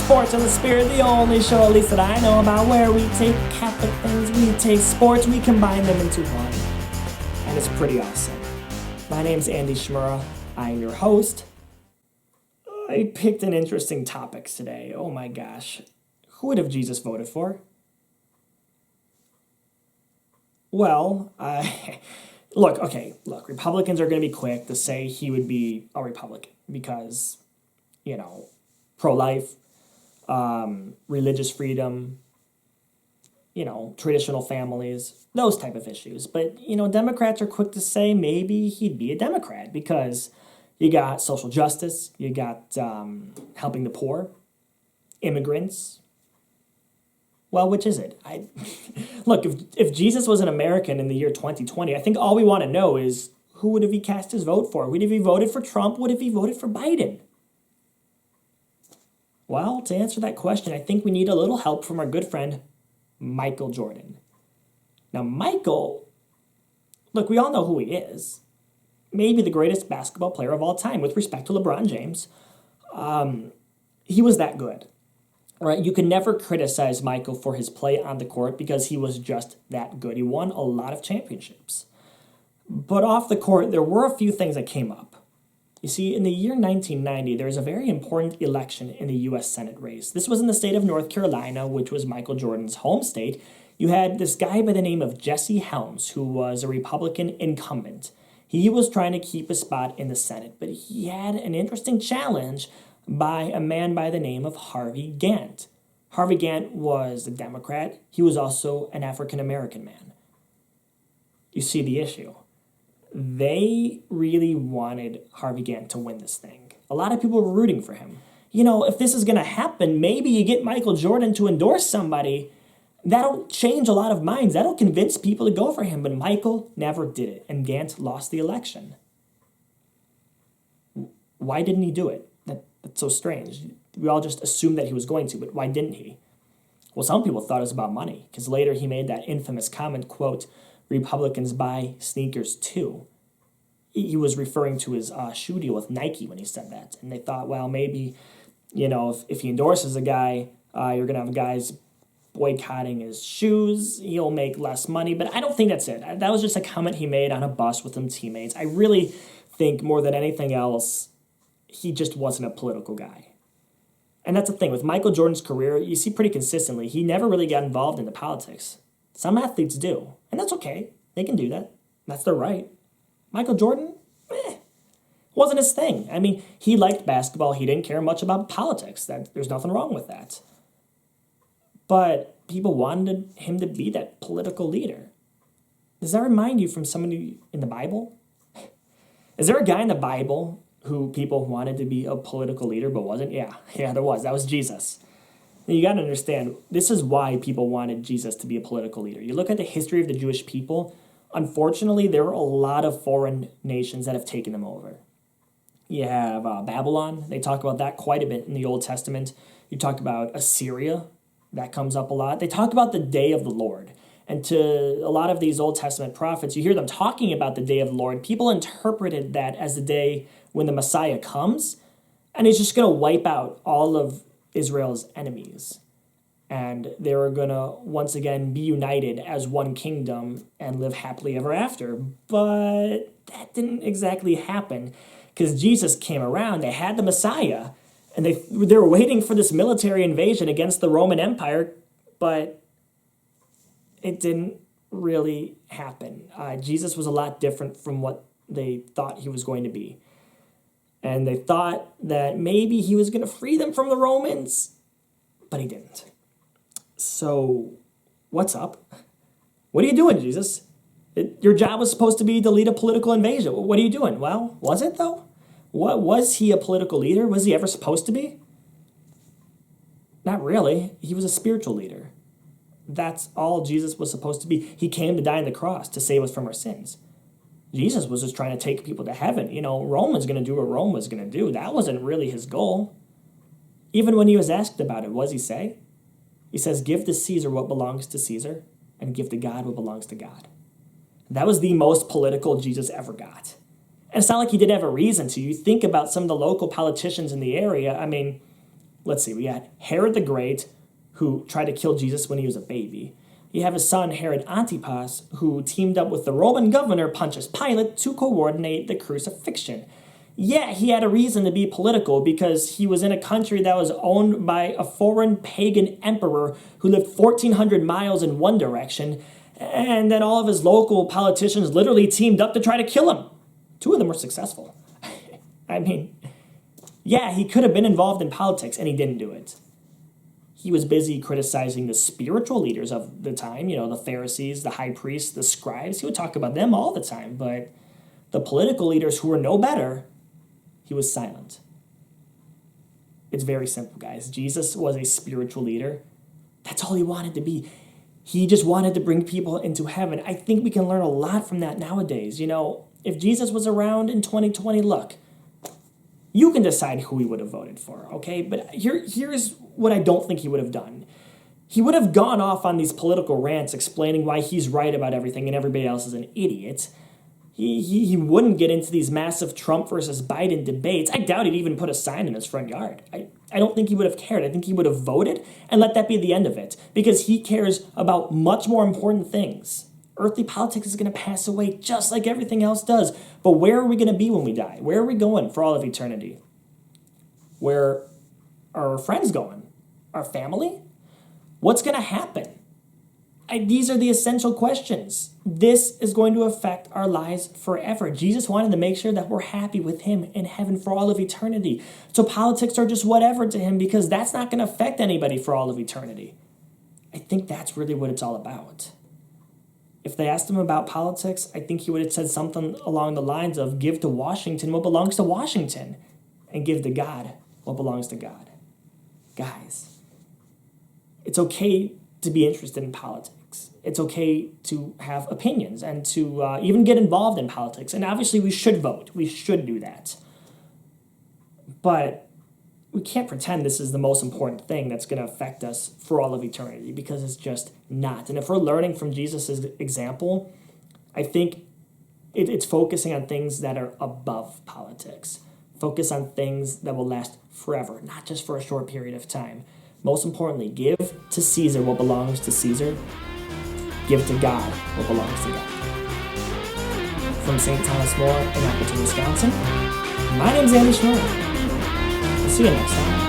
Sports in the Spirit, the only show, at least that I know about, where we take Catholic things, we take sports, we combine them into one. And it's pretty awesome. My name's Andy Shmura. I'm your host. I picked an interesting topic today. Oh my gosh. Who would have Jesus voted for? Well, look, Republicans are going to be quick to say he would be a Republican because, pro-life, religious freedom, traditional families, those type of issues. But, Democrats are quick to say maybe he'd be a Democrat because you got social justice, you got helping the poor, immigrants. Well, which is it? Look, if Jesus was an American in the year 2020, I think all we want to know is who would have he cast his vote for? Would have he voted for Trump? Would have he voted for Biden? Well, to answer that question, I think we need a little help from our good friend, Michael Jordan. Now, Michael, look, we all know who he is. Maybe the greatest basketball player of all time with respect to LeBron James. He was that good. Right? You can never criticize Michael for his play on the court because he was just that good. He won a lot of championships. But off the court, there were a few things that came up. You see, in the year 1990, there was a very important election in the U.S. Senate race. This was in the state of North Carolina, which was Michael Jordan's home state. You had this guy by the name of Jesse Helms, who was a Republican incumbent. He was trying to keep a spot in the Senate, but he had an interesting challenge by a man by the name of Harvey Gantt. Harvey Gantt was a Democrat. He was also an African-American man. You see the issue. They really wanted Harvey Gantt to win this thing. A lot of people were rooting for him. If this is going to happen, maybe you get Michael Jordan to endorse somebody. That'll change a lot of minds. That'll convince people to go for him. But Michael never did it, and Gantt lost the election. Why didn't he do it? That's so strange. We all just assumed that he was going to, but why didn't he? Well, some people thought it was about money, because later he made that infamous comment, quote, "Republicans buy sneakers too." He was referring to his shoe deal with Nike when he said that. And they thought, well, maybe, if he endorses a guy, you're going to have guys boycotting his shoes. He'll make less money. But I don't think that's it. That was just a comment he made on a bus with some teammates. I really think more than anything else, he just wasn't a political guy. And that's the thing. With Michael Jordan's career, you see pretty consistently, he never really got involved into politics. Some athletes do. And that's okay. They can do that. That's their right. Michael Jordan, wasn't his thing. I mean, he liked basketball. He didn't care much about politics. There's nothing wrong with that. But people wanted him to be that political leader. Does that remind you from somebody in the Bible? Is there a guy in the Bible who people wanted to be a political leader but wasn't? Yeah, there was. That was Jesus. And you got to understand, this is why people wanted Jesus to be a political leader. You look at the history of the Jewish people, unfortunately, there are a lot of foreign nations that have taken them over. You have Babylon. They talk about that quite a bit in the Old Testament. You talk about Assyria. That comes up a lot. They talk about the day of the Lord. And to a lot of these Old Testament prophets, you hear them talking about the day of the Lord. People interpreted that as the day when the Messiah comes, and he's just going to wipe out all of Israel's enemies. And they were going to once again be united as one kingdom and live happily ever after. But that didn't exactly happen because Jesus came around. They had the Messiah, and they were waiting for this military invasion against the Roman Empire, but it didn't really happen. Jesus was a lot different from what they thought he was going to be. And they thought that maybe he was going to free them from the Romans, but he didn't. So, what's up? What are you doing, Jesus? Your job was supposed to be to lead a political invasion. What are you doing? Well, was it though? What, was he a political leader? Was he ever supposed to be? Not really. He was a spiritual leader. That's all Jesus was supposed to be. He came to die on the cross to save us from our sins. Jesus was just trying to take people to heaven. Rome was going to do what Rome was going to do. That wasn't really his goal. Even when he was asked about it, what does he say? He says, "Give to Caesar what belongs to Caesar, and give to God what belongs to God." That was the most political Jesus ever got. And it's not like he didn't have a reason to. You think about some of the local politicians in the area. I mean, let's see, we got Herod the Great, who tried to kill Jesus when he was a baby. You have his son, Herod Antipas, who teamed up with the Roman governor, Pontius Pilate, to coordinate the crucifixion. Yeah, he had a reason to be political because he was in a country that was owned by a foreign pagan emperor who lived 1,400 miles in one direction, and then all of his local politicians literally teamed up to try to kill him. 2 of them were successful. I mean, yeah, he could have been involved in politics, and he didn't do it. He was busy criticizing the spiritual leaders of the time, the Pharisees, the high priests, the scribes. He would talk about them all the time, but the political leaders who were no better, he was silent. It's very simple, guys. Jesus was a spiritual leader. That's all he wanted to be. He just wanted to bring people into heaven. I think we can learn a lot from that nowadays. If Jesus was around in 2020, look, you can decide who he would have voted for, okay? But here's what I don't think he would have done. He would have gone off on these political rants explaining why he's right about everything and everybody else is an idiot. He wouldn't get into these massive Trump versus Biden debates. I doubt he'd even put a sign in his front yard. I don't think he would have cared. I think he would have voted and let that be the end of it because he cares about much more important things. Earthly politics is going to pass away just like everything else does. But where are we going to be when we die? Where are we going for all of eternity? Where are our friends going? Our family? What's going to happen? These are the essential questions. This is going to affect our lives forever. Jesus wanted to make sure that we're happy with him in heaven for all of eternity. So politics are just whatever to him because that's not going to affect anybody for all of eternity. I think that's really what it's all about. If they asked him about politics, I think he would have said something along the lines of give to Washington what belongs to Washington and give to God what belongs to God. Guys, it's okay to be interested in politics. It's okay to have opinions and to even get involved in politics. And obviously we should vote. We should do that. But we can't pretend this is the most important thing that's going to affect us for all of eternity because it's just not. And if we're learning from Jesus' example, I think it's focusing on things that are above politics. Focus on things that will last forever, not just for a short period of time. Most importantly, give to Caesar what belongs to Caesar. Give to God what belongs to God. From St. Thomas More in Appleton, Wisconsin, my name's Andy Schnorr. I'll see you next time.